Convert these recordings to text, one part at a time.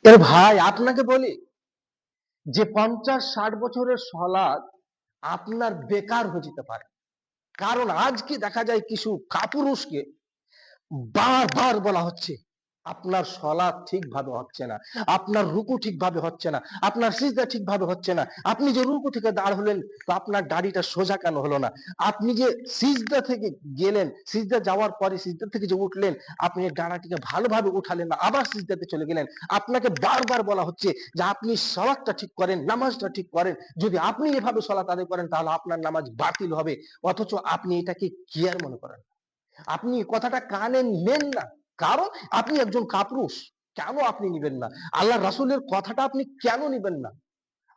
এর ভাই আপনাকে বলি যে 50-60 বছরের সলাৎ আপনার বেকার হয়ে যেতে পারে। কারণ আজকে দেখা যায় কিছু কাপুরুষকে বারবার বলা হচ্ছে আপনার সলাৎ ঠিকভাবে হচ্ছে না, আপনার রুকু ঠিকভাবে হচ্ছে না, আপনার সিজদা ঠিকভাবে হচ্ছে না। আপনি যে রুকু থেকে দাঁড় হলেন তো আপনার দাড়িটা সোজা কেন হলো না? আপনি যে সিজদা থেকে গেলেন, সিজদা যাওয়ার পরে সিজদা থেকে যে উঠলেন, আপনি ডানাটিকে ভালোভাবে উঠালেন না, আবার সিজদাতে চলে গেলেন। আপনাকে বারবার বলা হচ্ছে যে আপনি সলাৎটা ঠিক করেন, নামাজটা ঠিক করেন। যদি আপনি এভাবে সলাৎ আদায় করেন তাহলে আপনার নামাজ বাতিল হবে, অথচ আপনি এটাকে কি আর মনে করেন? আপনি কথাটা কানে নেন না, কারণ আপনি একজন কাপুরুষ। কেন আপনি নিবেন না? আল্লাহ রাসূলের কথাটা আপনি কেন নিবেন না?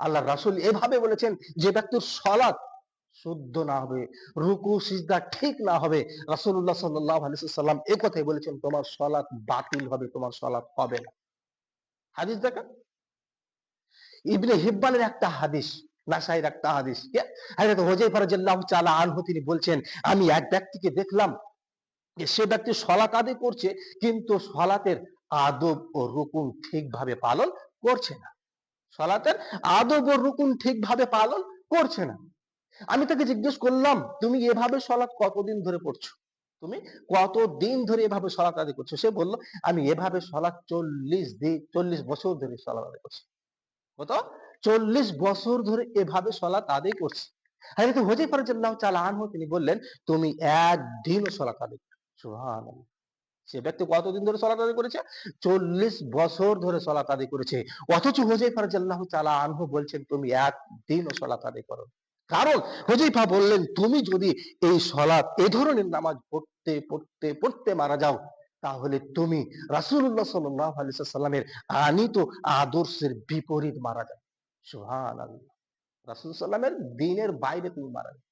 আল্লাহ রাসূল এভাবে বলেছেন, যে ব্যক্তির সলাৎ শুদ্ধ না হবে, রুকু সিজদা ঠিক না হবে, রাসূলুল্লাহ সাল্লাল্লাহু আলাইহি ওয়াসাল্লাম এই কথাই বলেছেন, তোমার সলাৎ বাতিল হবে, তোমার সলাৎ হবে না। হাদিস দেখেন, ইবনে হিব্বানের একটা হাদিস, নাসাইর একটা হাদিস। হযরত হুযায়ফা রাদিয়াল্লাহু তাআলা আনহু তিনি বলছেন, আমি এক ব্যক্তিকে দেখলাম যে সে ব্যক্তি সলাত আদায় করছে কিন্তু সলাতের আদব ও রুকুন ঠিকভাবে পালন করছে না। সলাতের আদব ও রুকুন ঠিকভাবে পালন করছে না। আমি তাকে জিজ্ঞেস করলাম, তুমি এভাবে সলাত কতদিন ধরে পড়ছো? তুমি কতদিন ধরে এভাবে সলাত আদায় করছো? সে বলল, আমি এভাবে সলাত 40 বছর ধরে সলাত আদায় করছি। কত? 40 বছর ধরে এভাবে সলাত আদায় করছি। হযরত হুযায়ফা রাদিয়াল্লাহু তাআলা আনহু তিনি বললেন, তুমি একদিনও সলাত আদায় করো। সুবহানাল্লাহ। সে ব্যক্তি কতদিন ধরে সলাত আদায় করেছে? 40 বছর ধরে সলাত আদায় করেছে। অথচ হুযায়ফা রাদিয়াল্লাহু তাআলা আনহু বলছেন, তুমি একদিনও সলাত আদায় করো। কারণ হুযায়ফা বললেন, তুমি যদি এই সলাত এই ধরনের নামাজ পড়তে মারা যাও, তাহলে তুমি রাসূলুল্লাহ সাল্লাল্লাহু আলাইহি ওয়াসাল্লামের আনিত আদর্শের বিপরীত মারা যাবে। সুবহানাল্লাহ। রাসূল সাল্লামের দ্বীনের বাইরে তুমি মারা যাবে।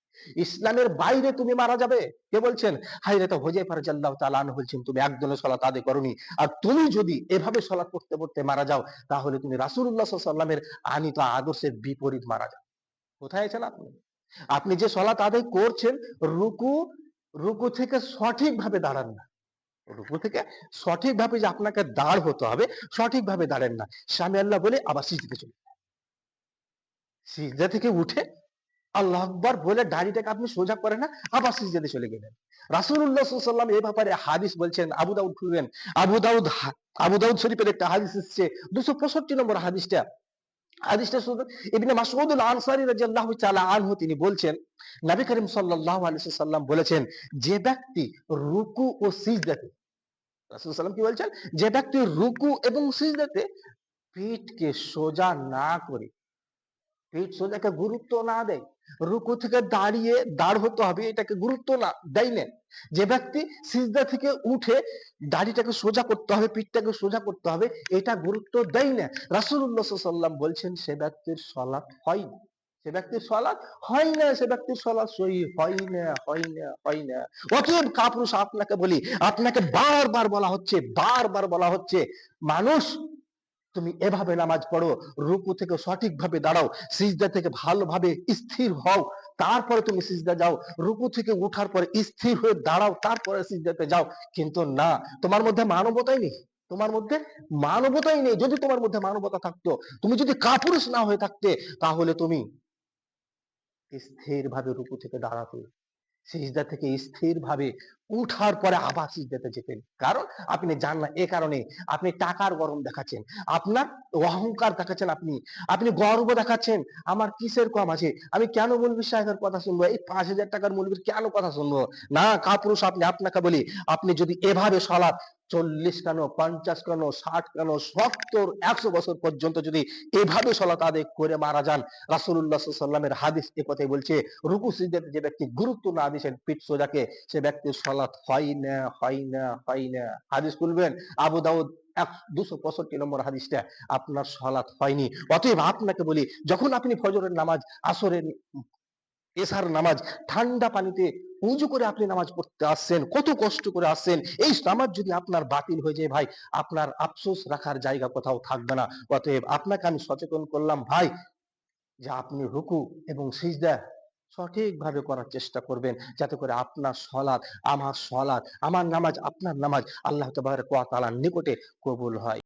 ইসলামের বাইরে তুমি মারা যাবে। কে বলছেন? হযরত হুযায়ফা রাদিয়াল্লাহু তাআলা আনহু বলছেন, তুমি একদিনও সালাত আদায় করোনি। আর তুমি যদি এভাবে সালাত পড়তে মারা যাও, তাহলে তুমি রাসূলুল্লাহ সাল্লাল্লাহু আলাইহি ওয়াসাল্লামের আনিত আদর্শের বিপরীত মারা যাবে। কোথায় আছেন আপনি? আপনি যে সালাত আদায় করছেন, রুকু রুকু থেকে সঠিকভাবে দাঁড়ান না। রুকু থেকে সঠিকভাবে যে আপনাকে দাঁড় হতে হবে, সঠিকভাবে দাঁড়ান না। স্বামী আল্লাহ বলে আবার সিজদাতে চলে যান। সিজদা থেকে উঠে আল্লাহ আকবার বলে দাড়িটাকে আপনি সোজা করেন না, আবার সিজদাতে চলে গেলেন। রাসূলুল্লাহ সাল্লাল্লাহু আলাইহি ওয়াসাল্লাম এই ব্যাপারে হাদিস বলছেন, আবু দাউদ খুলবেন, আবু দাউদ শরীফের একটা হাদিস এসেছে, 265 নম্বর হাদিসটা। হাদিসটা শুধু ইবনে মাসউদ আল আনসারী রাদিয়াল্লাহু তাআলা আনহু তিনি বলছেন, নবী করিম সাল্লাল্লাহু আলাইহি ওয়াসাল্লাম বলেছেন, যে ব্যক্তি রুকু ও সিজদাতে, রাসূল সাল্লাল্লাহু আলাইহি ওয়াসাল্লাম কি বলছেন? যে ব্যক্তি রুকু এবং সিজদাতে পিঠকে সোজা না করে, পিঠ সোজাকে গুরুত্ব না দেয়, রুকু থেকে দাঁড়িয়ে দাঁড় হতে হবে এটাকে গুরুত্ব না দেয় না, যে ব্যক্তি সিজদা থেকে উঠে দাড়িটাকে সোজা করতে হবে, পিঠটাকে সোজা করতে হবে, এটা গুরুত্ব দেয় না, রাসূলুল্লাহ সাল্লাল্লাহু আলাইহি ওয়াসাল্লাম বলছেন সে ব্যক্তির সালাত হয় না। সে ব্যক্তির সালাত হয় না, সে ব্যক্তির সালাত সহিহ হয় না, হয় না, হয় না। অতএব কাপুরুষ আপনাকে বলি, আপনাকে বারবার বলা হচ্ছে, বারবার বলা হচ্ছে, মানুষ তুমি এভাবে নামাজ পড়ো, রুকু থেকে সঠিকভাবে দাঁড়াও, সিজদা থেকে ভালোভাবে স্থির হও, তারপরে তুমি সিজদা যাও, রুকু থেকে উঠার পরে স্থির হয়ে দাঁড়াও, তারপরে সিজদাতে যাও। কিন্তু না, তোমার মধ্যে মানবতাই নেই। তোমার মধ্যে মানবতাই নেই। যদি তোমার মধ্যে মানবতা থাকতো, তুমি যদি কাপুরুষ না হয়ে থাকতে, তাহলে তুমি স্থিরভাবে রুকু থেকে দাঁড়াতে, সিজদা থেকে স্থিরভাবে উঠার পরে আবার সিজদাতে যেতেন। কারণ আপনি জান না, এ কারণে আপনি টাকার গরম দেখাচ্ছেন, আপনার অহংকার দেখাচ্ছেন, আপনি আপনি গর্ব দেখাচ্ছেন, আমার কিসের কম আছে, আমি কেন মৌলভী সাহেবের কথা শুনবো, এই 5,000 টাকার মৌলভীর কেন কথা শুনবো? না কাপুরুষ আপনি, আপনাকে বলি, আপনি যদি এভাবে সালাত 40 কেন, 50 কেন, 60 কেন, 70, 100 বছর পর্যন্ত যদি এভাবে সালাত আদায় করে মারা যান, রাসূলুল্লাহ সাল্লাল্লাহু আলাইহি ওয়াসাল্লামের হাদিস এ কথাই বলছে, রুকু সিজদাতে যে ব্যক্তি গুরুত্ব না দিয়েছেন পিঠ সোজাকে, সে ব্যক্তির সালাত হয় না, হয় না, হয় না। হাদিস খুলবেন, আবু দাউদ 265 নম্বর হাদিসটা, আপনার সালাত হয়নি। অতএব আপনাকে বলি, যখন আপনি ফজরের নামাজ, আসরের, এশার নামাজ ঠান্ডা পানিতে উযু করে আপনি নামাজ পড়তে আসছেন, কত কষ্ট করে আসছেন, এই নামাজ যদি আপনার বাতিল হয়ে যায় ভাই, আপনার আফসোস রাখার জায়গা কোথাও থাকবে না। অতএব আপনাকে আমি সচেতন করলাম ভাই, যে আপনি রুকু এবং সিজদা সঠিকভাবে করার চেষ্টা করবেন, যাতে করে আপনার সলাৎ, আমার সলাৎ, আমার নামাজ, আপনার নামাজ আল্লাহ তাবারক ওয়া তাআলার নিকটে কবুল হয়।